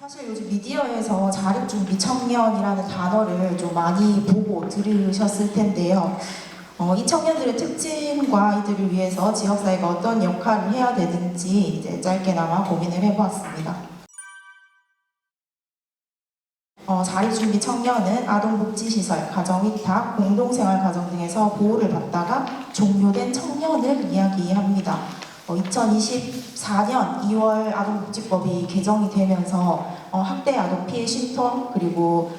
사실 요즘 미디어에서 자립준비 청년이라는 단어를 좀 많이 보고 들으셨을 텐데요. 이 청년들의 특징과 이들을 위해서 지역사회가 어떤 역할을 해야 되는지 이제 짧게나마 고민을 해보았습니다. 자립준비 청년은 아동복지시설, 가정위탁, 공동생활가정 등에서 보호를 받다가 종료된 청년을 이야기합니다. 2024년 2월 아동복지법이 개정이 되면서 학대 아동 피해 쉼터 그리고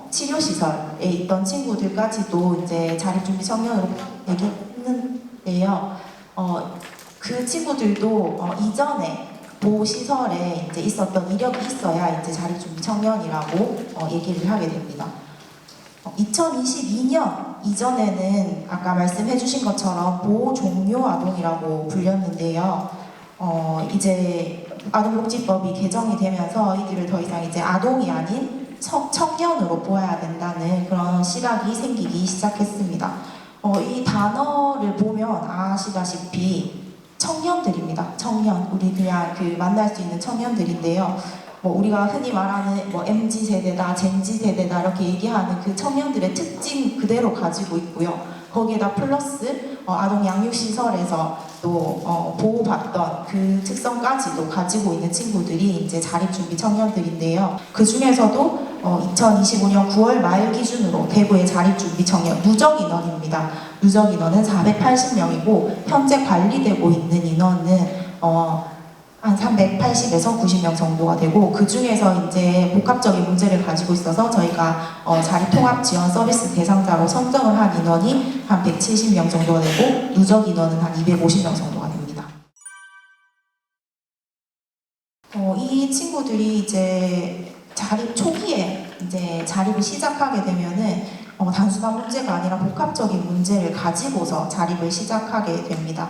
치료시설에 있던 친구들까지도 이제 자립준비 청년으로 얘기했는데요. 그 친구들도 이전에 보호시설에 이제 있었던 이력이 있어야 이제 자립준비 청년이라고 얘기를 하게 됩니다. 2022년 이전에는 아까 말씀해주신 것처럼 보호 종료 아동이라고 불렸는데요. 이제 아동복지법이 개정이 되면서 이들을 더 이상 이제 아동이 아닌 청년으로 보아야 된다는 그런 시각이 생기기 시작했습니다. 이 단어를 보면 아시다시피 청년들입니다. 청년, 우리 그냥 만날 수 있는 청년들인데요. 우리가 흔히 말하는 MZ 세대다, 젠지 세대다 이렇게 얘기하는 그 청년들의 특징 그대로 가지고 있고요. 거기에다 플러스 아동 양육시설에서 또 보호받던 그 특성까지도 가지고 있는 친구들이 이제 자립준비 청년들인데요. 그 중에서도 2025년 9월 말 기준으로 대구의 자립준비 청년 누적 인원입니다. 누적 인원은 480명이고 현재 관리되고 있는 인원은 한 380에서 90명 정도가 되고 그 중에서 이제 복합적인 문제를 가지고 있어서 저희가 자립통합지원 서비스 대상자로 선정을 한 인원이 한 170명 정도가 되고 누적 인원은 한 250명 정도가 됩니다. 이 친구들이 이제 자립 초기에 이제 자립을 시작하게 되면은 단순한 문제가 아니라 복합적인 문제를 가지고서 자립을 시작하게 됩니다.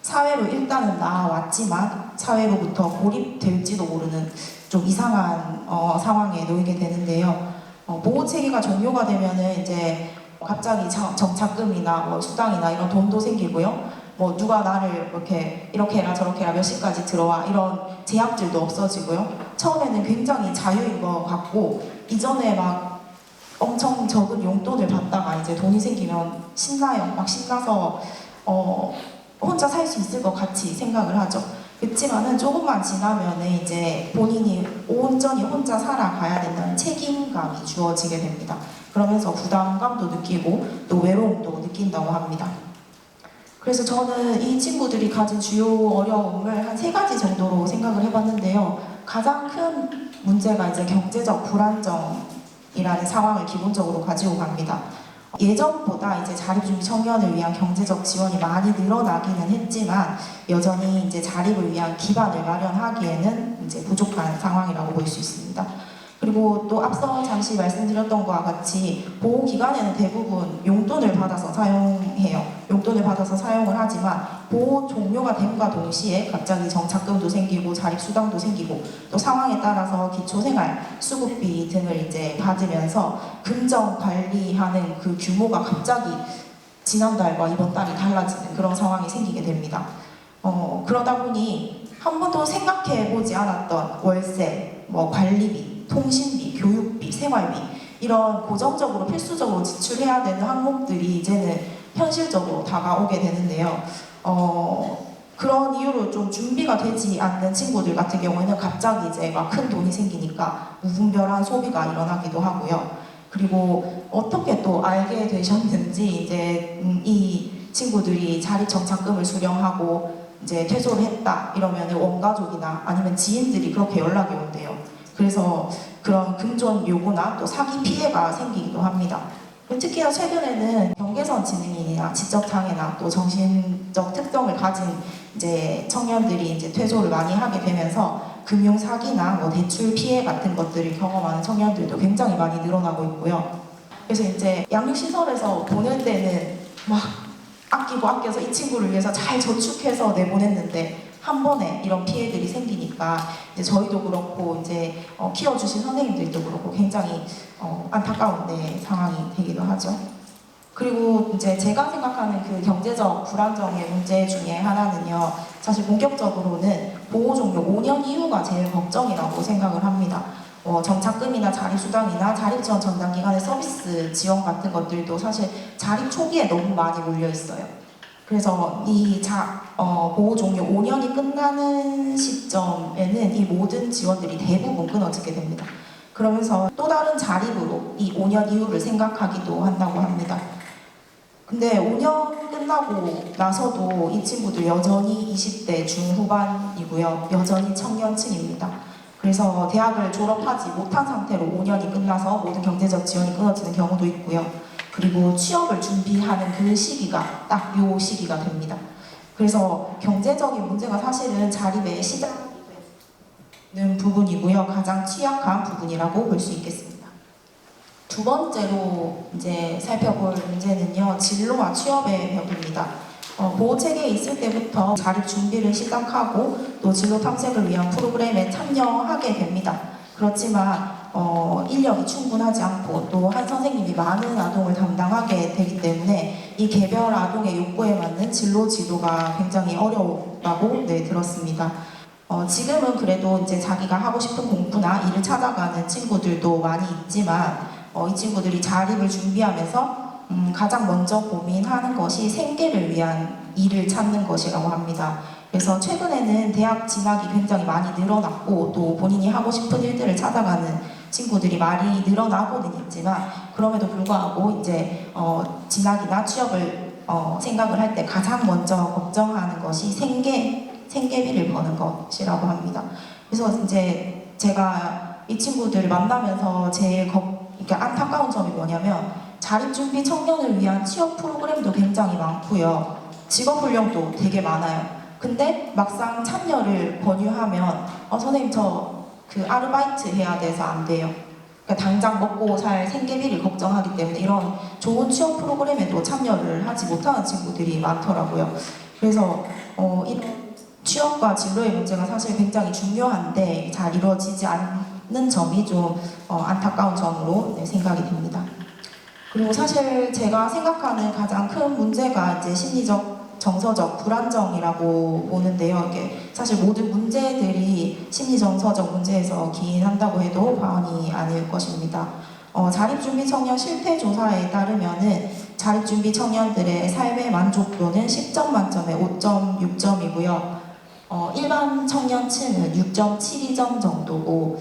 사회로 일단은 나왔지만 사회로부터 고립될지도 모르는 좀 이상한 상황에 놓이게 되는데요. 보호 체계가 종료가 되면은 이제 갑자기 정착금이나 수당이나 이런 돈도 생기고요. 누가 나를 이렇게 해라 저렇게 해라 몇 시까지 들어와 이런 제약들도 없어지고요. 처음에는 굉장히 자유인 것 같고 이전에 막 엄청 적은 용돈을 받다가 이제 돈이 생기면 신나요. 막 신나서 혼자 살 수 있을 것 같이 생각을 하죠. 그렇지만은 조금만 지나면은 이제 본인이 온전히 혼자 살아가야 된다는 책임감이 주어지게 됩니다. 그러면서 부담감도 느끼고 또 외로움도 느낀다고 합니다. 그래서 저는 이 친구들이 가진 주요 어려움을 한 3가지 정도로 생각을 해봤는데요. 가장 큰 문제가 이제 경제적 불안정이라는 상황을 기본적으로 가지고 갑니다. 예전보다 이제 자립준비 청년을 위한 경제적 지원이 많이 늘어나기는 했지만 여전히 이제 자립을 위한 기반을 마련하기에는 이제 부족한 상황이라고 볼 수 있습니다. 그리고 또 앞서 잠시 말씀드렸던 것과 같이 보호기관에는 대부분 용돈을 받아서 사용해요. 용돈을 받아서 사용을 하지만 보호 종료가 됨과 동시에 갑자기 정착금도 생기고 자립수당도 생기고 또 상황에 따라서 기초생활 수급비 등을 이제 받으면서 금전 관리하는 그 규모가 갑자기 지난달과 이번 달이 달라지는 그런 상황이 생기게 됩니다. 그러다 보니 한 번도 생각해보지 않았던 월세, 관리비, 통신비, 교육비, 생활비 이런 고정적으로 필수적으로 지출해야 되는 항목들이 이제는 현실적으로 다가오게 되는데요. 그런 이유로 좀 준비가 되지 않는 친구들 같은 경우에는 갑자기 이제 막 큰 돈이 생기니까 무분별한 소비가 일어나기도 하고요. 그리고 어떻게 또 알게 되셨는지 이제 이 친구들이 자립정착금을 수령하고 이제 퇴소를 했다 이러면 원가족이나 아니면 지인들이 그렇게 연락이 온대요. 그래서 그런 금전 요구나 또 사기 피해가 생기기도 합니다. 특히나 최근에는 경계선 지능인이나 지적장애나 또 정신적 특성을 가진 이제 청년들이 이제 퇴소를 많이 하게 되면서 금융 사기나 대출 피해 같은 것들을 경험하는 청년들도 굉장히 많이 늘어나고 있고요. 그래서 이제 양육시설에서 보낼 때는 막 아끼고 아껴서 이 친구를 위해서 잘 저축해서 내보냈는데 한 번에 이런 피해들이 생기니까 이제 저희도 그렇고 이제 키워주신 선생님들도 그렇고 굉장히 안타까운 상황이 되기도 하죠. 그리고 이제 제가 생각하는 그 경제적 불안정의 문제 중에 하나는요, 사실 본격적으로는 보호 종료 5년 이후가 제일 걱정이라고 생각을 합니다. 정착금이나 자립수당이나 자립지원 전담기관의 서비스 지원 같은 것들도 사실 자립 초기에 너무 많이 몰려 있어요. 그래서 이 보호 종료 5년이 끝나는 시점에는 이 모든 지원들이 대부분 끊어지게 됩니다. 그러면서 또 다른 자립으로 이 5년 이후를 생각하기도 한다고 합니다. 근데 5년 끝나고 나서도 이 친구들 여전히 20대 중후반이고요. 여전히 청년층입니다. 그래서 대학을 졸업하지 못한 상태로 5년이 끝나서 모든 경제적 지원이 끊어지는 경우도 있고요. 그리고 취업을 준비하는 그 시기가 딱 요 시기가 됩니다. 그래서 경제적인 문제가 사실은 자립의 시작되는 부분이고요. 가장 취약한 부분이라고 볼 수 있겠습니다. 두 번째로 이제 살펴볼 문제는요, 진로와 취업의 벽입니다. 보호체계에 있을 때부터 자립 준비를 시작하고 또 진로 탐색을 위한 프로그램에 참여하게 됩니다. 그렇지만 인력이 충분하지 않고 또 한 선생님이 많은 아동을 담당하게 되기 때문에 이 개별 아동의 욕구에 맞는 진로 지도가 굉장히 어려웠다고 들었습니다. 지금은 그래도 이제 자기가 하고 싶은 공부나 일을 찾아가는 친구들도 많이 있지만 이 친구들이 자립을 준비하면서 가장 먼저 고민하는 것이 생계를 위한 일을 찾는 것이라고 합니다. 그래서 최근에는 대학 진학이 굉장히 많이 늘어났고 또 본인이 하고 싶은 일들을 찾아가는 친구들이 많이 늘어나고는 있지만 그럼에도 불구하고 이제 진학이나 취업을 생각을 할 때 가장 먼저 걱정하는 것이 생계비를 버는 것이라고 합니다. 그래서 이제 제가 이 친구들을 만나면서 제일 안타까운 점이 뭐냐면 자립준비 청년을 위한 취업 프로그램도 굉장히 많고요. 직업훈련도 되게 많아요. 근데 막상 참여를 권유하면 선생님 저 그 아르바이트 해야 돼서 안 돼요. 그러니까 당장 먹고 살 생계비를 걱정하기 때문에 이런 좋은 취업 프로그램에도 참여를 하지 못하는 친구들이 많더라고요. 그래서 이런 취업과 진로의 문제가 사실 굉장히 중요한데 잘 이루어지지 않는 점이 좀 안타까운 점으로 생각이 됩니다. 그리고 사실 제가 생각하는 가장 큰 문제가 이제 심리적, 정서적 불안정이라고 보는데요. 이게 사실 모든 문제들이 심리정서적 문제에서 기인한다고 해도 과언이 아닐 것입니다. 자립준비 청년 실태조사에 따르면은 자립준비 청년들의 삶의 만족도는 10점 만점에 5.6점이고요. 일반 청년층은 6.72점 정도고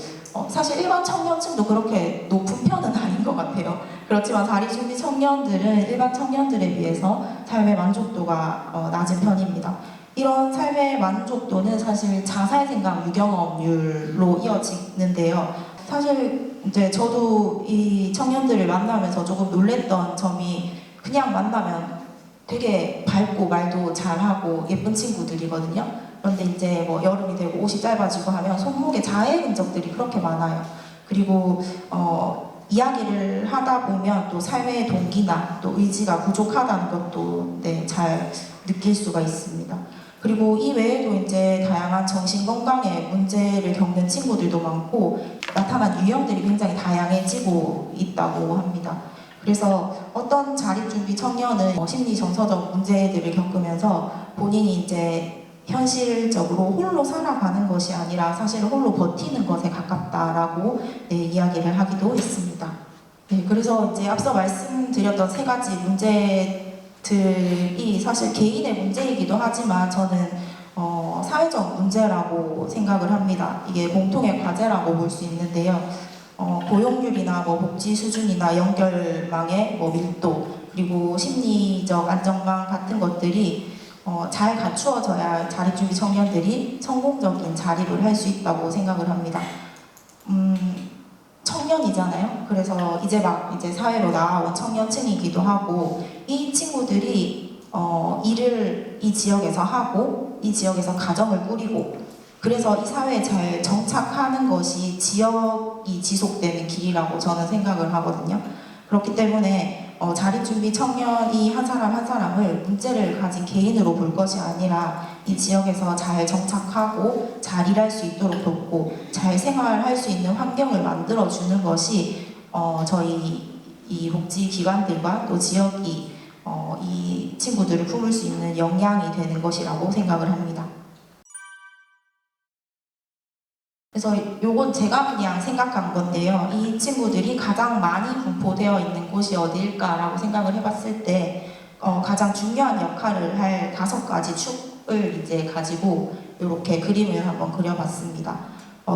사실 일반 청년층도 그렇게 높은 편은 아닌 것 같아요. 그렇지만 자립준비 청년들은 일반 청년들에 비해서 삶의 만족도가 낮은 편입니다. 이런 삶의 만족도는 사실 자살생각 유경험률로 이어지는데요. 사실 이제 저도 이 청년들을 만나면서 조금 놀랬던 점이 그냥 만나면 되게 밝고 말도 잘하고 예쁜 친구들이거든요. 그런데 이제 뭐 여름이 되고 옷이 짧아지고 하면 손목에 자해 흔적들이 그렇게 많아요. 그리고 이야기를 하다 보면 또 삶의 동기나 또 의지가 부족하다는 것도 잘 느낄 수가 있습니다. 그리고 이 외에도 이제 다양한 정신건강의 문제를 겪는 친구들도 많고 나타난 유형들이 굉장히 다양해지고 있다고 합니다. 그래서 어떤 자립준비 청년은 심리 정서적 문제들을 겪으면서 본인이 이제 현실적으로 홀로 살아가는 것이 아니라 사실 홀로 버티는 것에 가깝다라고 이야기를 하기도 했습니다. 그래서 이제 앞서 말씀드렸던 세 가지 문제들이 사실 개인의 문제이기도 하지만 저는 사회적 문제라고 생각을 합니다. 이게 공통의 과제라고 볼 수 있는데요. 고용률이나 복지 수준이나 연결망의 밀도 그리고 심리적 안정망 같은 것들이 잘 갖추어져야 자립준비 청년들이 성공적인 자립을 할 수 있다고 생각을 합니다. 청년이잖아요. 그래서 이제 사회로 나아온 청년층이기도 하고 이 친구들이 일을 이 지역에서 하고 이 지역에서 가정을 꾸리고 그래서 이 사회에 잘 정착하는 것이 지역이 지속되는 길이라고 저는 생각을 하거든요. 그렇기 때문에 자립준비 청년이 한 사람 한 사람을 문제를 가진 개인으로 볼 것이 아니라 이 지역에서 잘 정착하고 잘 일할 수 있도록 돕고 잘 생활할 수 있는 환경을 만들어주는 것이 저희 이 복지기관들과 또 지역이 이 친구들을 품을 수 있는 역량이 되는 것이라고 생각을 합니다. 그래서 요건 제가 그냥 생각한 건데요. 이 친구들이 가장 많이 분포되어 있는 곳이 어디일까라고 생각을 해봤을 때 가장 중요한 역할을 할 5가지 축을 이제 가지고 이렇게 그림을 한번 그려봤습니다.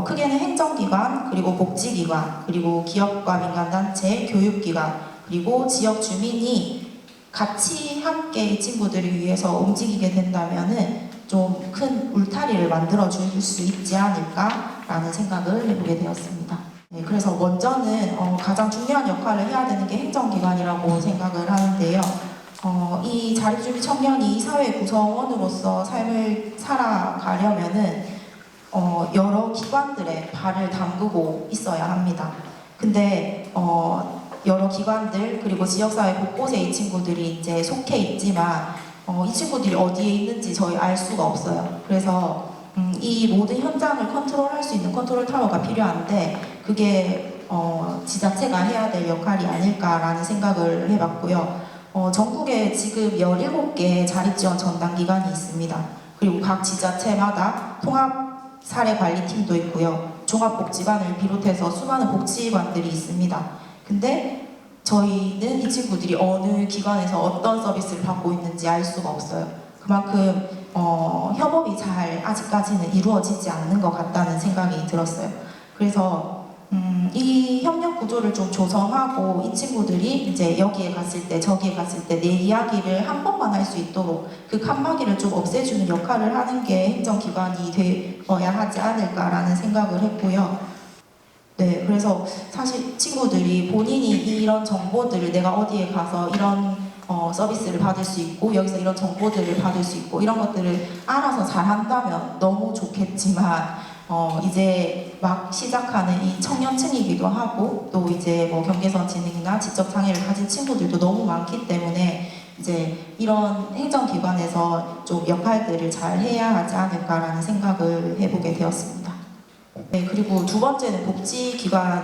크게는 행정기관, 그리고 복지기관, 그리고 기업과 민간단체, 교육기관, 그리고 지역 주민이 같이 함께 이 친구들을 위해서 움직이게 된다면은 좀 큰 울타리를 만들어 줄 수 있지 않을까라는 생각을 해보게 되었습니다. 네, 그래서 먼저는 가장 중요한 역할을 해야 되는 게 행정기관이라고 생각을 하는데요. 이 자립주의 청년이 사회 구성원으로서 삶을 살아가려면은 여러 기관들에 발을 담그고 있어야 합니다. 근데 여러 기관들 그리고 지역사회 곳곳에 이 친구들이 이제 속해 있지만 이 친구들이 어디에 있는지 저희 알 수가 없어요. 그래서 이 모든 현장을 컨트롤할 수 있는 컨트롤 타워가 필요한데 그게 지자체가 해야 될 역할이 아닐까라는 생각을 해봤고요. 전국에 지금 17개 자립지원 전담기관이 있습니다. 그리고 각 지자체마다 통합 사례관리팀도 있고요. 종합복지관을 비롯해서 수많은 복지관들이 있습니다. 근데 저희는 이 친구들이 어느 기관에서 어떤 서비스를 받고 있는지 알 수가 없어요. 그만큼 협업이 잘 아직까지는 이루어지지 않는 것 같다는 생각이 들었어요. 그래서 이 협력 구조를 좀 조성하고 이 친구들이 이제 여기에 갔을 때 저기에 갔을 때 내 이야기를 한 번만 할 수 있도록 그 칸막이를 좀 없애주는 역할을 하는 게 행정기관이 되어야 하지 않을까라는 생각을 했고요. 네, 그래서 사실 친구들이 본인이 이런 정보들을 내가 어디에 가서 이런 서비스를 받을 수 있고 여기서 이런 정보들을 받을 수 있고 이런 것들을 알아서 잘한다면 너무 좋겠지만 이제 막 시작하는 이 청년층이기도 하고 또 이제 뭐 경계선 지능이나 지적 장애를 가진 친구들도 너무 많기 때문에 이제 이런 행정기관에서 좀 역할들을 잘 해야 하지 않을까라는 생각을 해보게 되었습니다. 네, 그리고 두 번째는 복지기관인데요.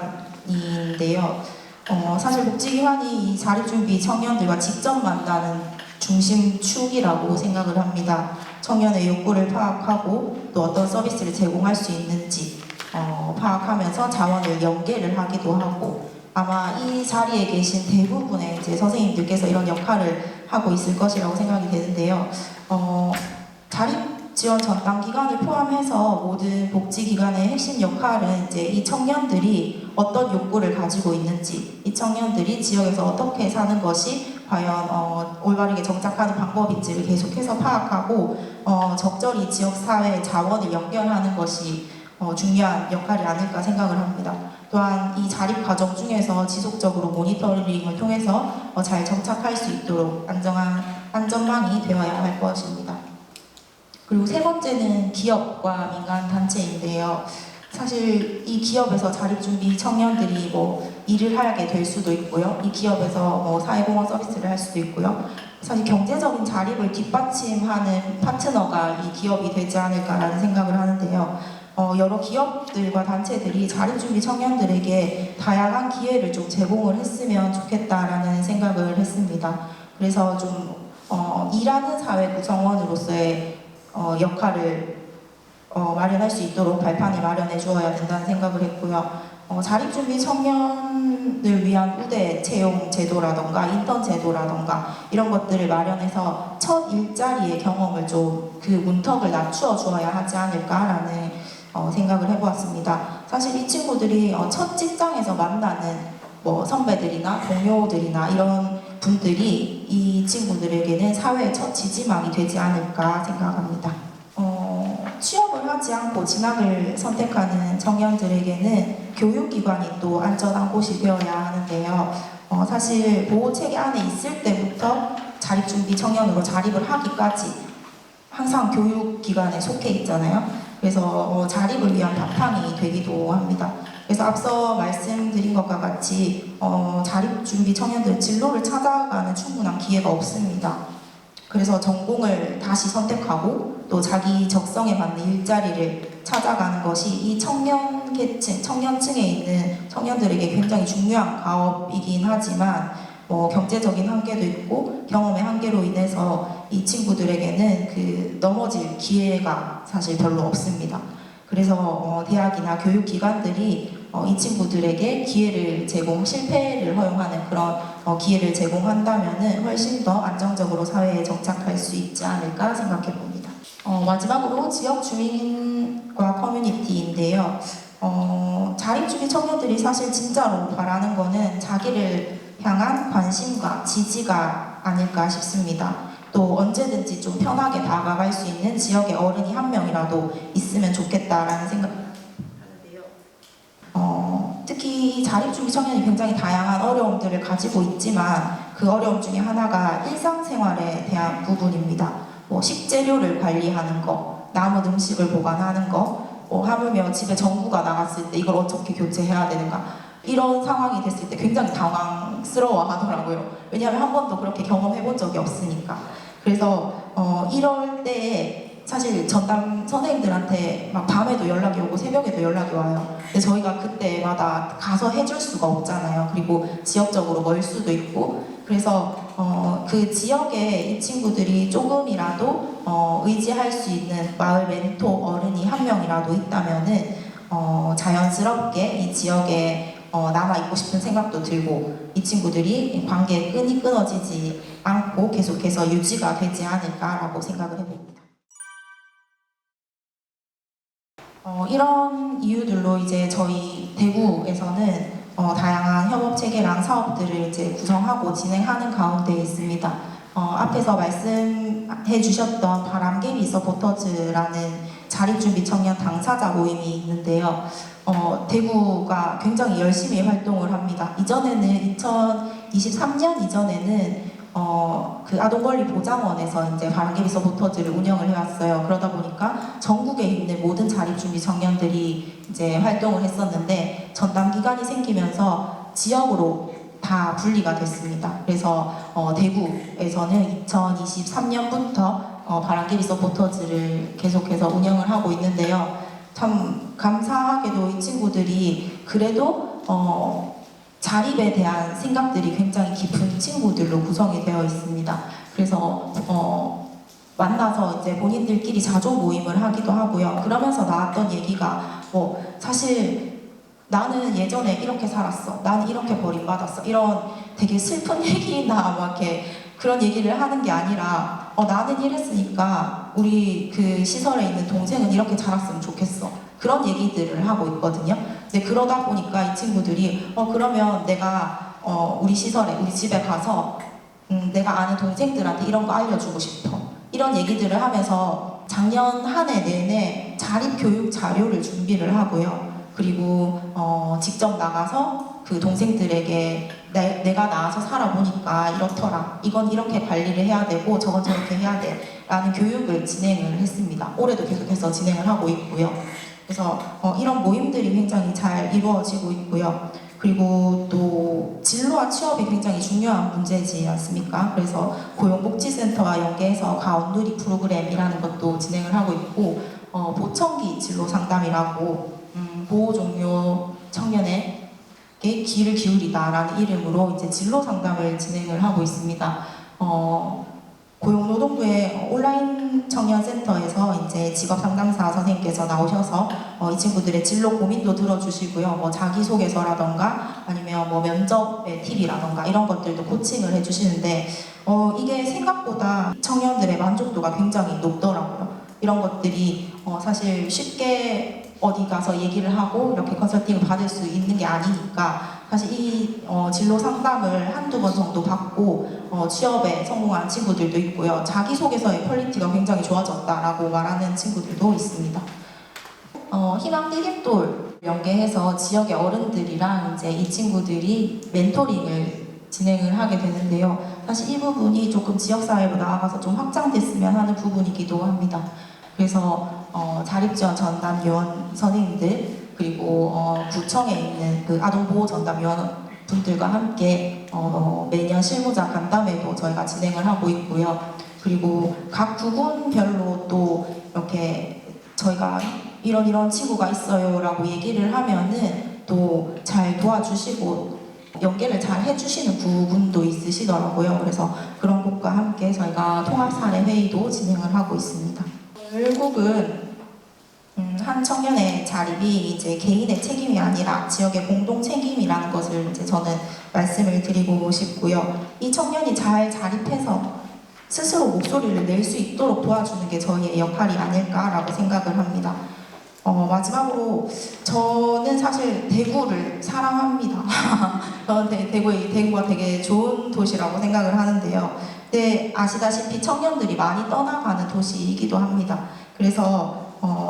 사실 복지기관이 이 자립준비 청년들과 직접 만나는 중심축이라고 생각을 합니다. 청년의 욕구를 파악하고 또 어떤 서비스를 제공할 수 있는지 파악하면서 자원을 연계를 하기도 하고 아마 이 자리에 계신 대부분의 이제 선생님들께서 이런 역할을 하고 있을 것이라고 생각이 되는데요. 자립지원 전담기관을 포함해서 모든 복지기관의 핵심 역할은 이제 이 청년들이 어떤 욕구를 가지고 있는지, 이 청년들이 지역에서 어떻게 사는 것이 과연 올바르게 정착하는 방법인지를 계속해서 파악하고 적절히 지역사회 자원을 연결하는 것이 중요한 역할이 아닐까 생각을 합니다. 또한 이 자립 과정 중에서 지속적으로 모니터링을 통해서 잘 정착할 수 있도록 안전망이 되어야 할 것입니다. 그리고 세 번째는 기업과 민간 단체인데요. 사실 이 기업에서 자립준비 청년들이 뭐 일을 하게 될 수도 있고요. 이 기업에서 뭐 사회공헌 서비스를 할 수도 있고요. 사실 경제적인 자립을 뒷받침하는 파트너가 이 기업이 되지 않을까라는 생각을 하는데요. 여러 기업들과 단체들이 자립준비 청년들에게 다양한 기회를 좀 제공을 했으면 좋겠다라는 생각을 했습니다. 그래서 좀 일하는 사회 구성원으로서의 역할을 마련할 수 있도록 발판을 마련해 주어야 된다는 생각을 했고요. 자립준비 청년을 위한 우대 채용 제도라던가 인턴 제도라던가 이런 것들을 마련해서 첫 일자리의 경험을 좀 그 문턱을 낮추어 주어야 하지 않을까라는 생각을 해보았습니다. 사실 이 친구들이 첫 직장에서 만나는 뭐 선배들이나 동료들이나 이런 분들이 이 친구들에게는 사회의 첫 지지망이 되지 않을까 생각합니다. 취업을 하지 않고 진학을 선택하는 청년들에게는 교육기관이 또 안전한 곳이 되어야 하는데요. 사실 보호체계 안에 있을 때부터 자립준비 청년으로 자립을 하기까지 항상 교육기관에 속해 있잖아요. 그래서 자립을 위한 바탕이 되기도 합니다. 그래서 앞서 말씀드린 것과 같이 자립준비 청년들 진로를 찾아가는 충분한 기회가 없습니다. 그래서 전공을 다시 선택하고 또 자기 적성에 맞는 일자리를 찾아가는 것이 이 청년층에 있는 청년들에게 굉장히 중요한 과업이긴 하지만 경제적인 한계도 있고 경험의 한계로 인해서 이 친구들에게는 그 넘어질 기회가 사실 별로 없습니다. 그래서 대학이나 교육기관들이 이 친구들에게 기회를 실패를 허용하는 그런 기회를 제공한다면은 훨씬 더 안정적으로 사회에 정착할 수 있지 않을까 생각해 봅니다. 마지막으로 지역 주민과 커뮤니티인데요. 자립주기 청년들이 사실 진짜로 바라는 거는 자기를 향한 관심과 지지가 아닐까 싶습니다. 또 언제든지 좀 편하게 다가갈 수 있는 지역의 어른이 한 명이라도 있으면 좋겠다라는 생각을 하는데요. 특히 자립주기 청년이 굉장히 다양한 어려움들을 가지고 있지만 그 어려움 중에 하나가 일상생활에 대한 부분입니다. 식재료를 관리하는 거, 남은 음식을 보관하는 거, 하물며 집에 전구가 나갔을 때 이걸 어떻게 교체해야 되는가, 이런 상황이 됐을 때 굉장히 당황스러워 하더라고요. 왜냐하면 한 번도 그렇게 경험해 본 적이 없으니까. 그래서 이럴 때에 사실 전담 선생님들한테 막 밤에도 연락이 오고 새벽에도 연락이 와요. 근데 저희가 그때마다 가서 해줄 수가 없잖아요. 그리고 지역적으로 멀 수도 있고. 그래서 그 지역에 이 친구들이 조금이라도 의지할 수 있는 마을 멘토 어른이 한 명이라도 있다면은 자연스럽게 이 지역에 남아있고 싶은 생각도 들고 이 친구들이 관계의 끈이 끊어지지 않고 계속해서 유지가 되지 않을까라고 생각을 해봅니다. 이런 이유들로 이제 저희 대구에서는 다양한 협업 체계랑 사업들을 이제 구성하고 진행하는 가운데 있습니다. 앞에서 말씀해 주셨던 바람개비 서포터즈라는 자립준비 청년 당사자 모임이 있는데요. 대구가 굉장히 열심히 활동을 합니다. 이전에는 2023년 이전에는 그 아동권리보장원에서 이제 바람개비 서포터즈를 운영을 해왔어요. 그러다 보니까 전국에 있는 모든 자립준비 청년들이 이제 활동을 했었는데 전담기관이 생기면서 지역으로 다 분리가 됐습니다. 그래서 대구에서는 2023년부터 바람개비 서포터즈를 계속해서 운영을 하고 있는데요. 참 감사하게도 이 친구들이 그래도 자립에 대한 생각들이 굉장히 깊은 친구들로 구성이 되어 있습니다. 그래서 만나서 이제 본인들끼리 자조 모임을 하기도 하고요. 그러면서 나왔던 얘기가 사실 나는 예전에 이렇게 살았어, 나는 이렇게 버림받았어, 이런 되게 슬픈 얘기나 막 이렇게 그런 얘기를 하는 게 아니라 나는 이랬으니까 우리 그 시설에 있는 동생은 이렇게 자랐으면 좋겠어, 그런 얘기들을 하고 있거든요. 근데 그러다 보니까 이 친구들이 그러면 내가 우리 시설에, 우리 집에 가서 내가 아는 동생들한테 이런 거 알려주고 싶어, 이런 얘기들을 하면서 작년 한 해 내내 자립교육 자료를 준비를 하고요. 그리고 직접 나가서 그 동생들에게 내가 나와서 살아보니까 이렇더라, 이건 이렇게 관리를 해야 되고 저건 저렇게 해야 돼 라는 교육을 진행을 했습니다. 올해도 계속해서 진행을 하고 있고요. 그래서 이런 모임들이 굉장히 잘 이루어지고 있고요. 그리고 또 진로와 취업이 굉장히 중요한 문제지 않습니까? 그래서 고용복지센터와 연계해서 가온누리 프로그램이라는 것도 진행을 하고 있고, 보청기 진로 상담이라고 보호 종료 청년에게 귀를 기울이다라는 이름으로 이제 진로 상담을 진행을 하고 있습니다. 고용노동부의 온라인 청년센터에서 이제 직업상담사 선생님께서 나오셔서 이 친구들의 진로 고민도 들어주시고요. 자기소개서라던가 아니면 면접의 팁이라던가 이런 것들도 코칭을 해주시는데 이게 생각보다 청년들의 만족도가 굉장히 높더라고요. 이런 것들이 사실 쉽게 어디 가서 얘기를 하고 이렇게 컨설팅을 받을 수 있는 게 아니니까 사실 이 진로 상담을 한두 번 정도 받고 취업에 성공한 친구들도 있고요. 자기소개서의 퀄리티가 굉장히 좋아졌다라고 말하는 친구들도 있습니다. 희망 디딤돌 연계해서 지역의 어른들이랑 이제 이 친구들이 멘토링을 진행을 하게 되는데요. 사실 이 부분이 조금 지역사회로 나아가서 좀 확장됐으면 하는 부분이기도 합니다. 그래서 자립지원 전담 요원 선생님들 그리고 구청에 있는 그 아동보호 전담 요원 분들과 함께 매년 실무자 간담회도 저희가 진행을 하고 있고요. 그리고 각 부군별로 또 이렇게 저희가 이런 친구가 있어요 라고 얘기를 하면은 또 잘 도와주시고 연계를 잘 해주시는 부분도 있으시더라고요. 그래서 그런 곳과 함께 저희가 통합사례 회의도 진행을 하고 있습니다. 결국은 한 청년의 자립이 이제 개인의 책임이 아니라 지역의 공동 책임이라는 것을 이제 저는 말씀을 드리고 싶고요. 이 청년이 잘 자립해서 스스로 목소리를 낼 수 있도록 도와주는 게 저희의 역할이 아닐까라고 생각을 합니다. 마지막으로 저는 사실 대구를 사랑합니다. 저는 대구가 되게 좋은 도시라고 생각을 하는데요. 근데 아시다시피 청년들이 많이 떠나가는 도시이기도 합니다. 그래서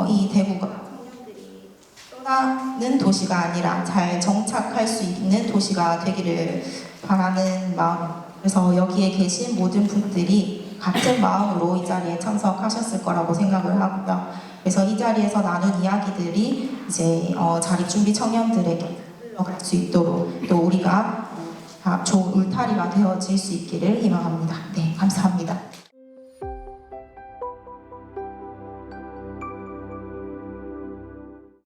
이 대구가 청년들이 떠나는 도시가 아니라 잘 정착할 수 있는 도시가 되기를 바라는 마음. 그래서 여기에 계신 모든 분들이 같은 마음으로 이 자리에 참석하셨을 거라고 생각을 하고요. 그래서 이 자리에서 나눈 이야기들이 이제 자립준비 청년들에게 흘러갈 수 있도록 또 우리가 좋은 울타리가 되어질 수 있기를 희망합니다. 네, 감사합니다.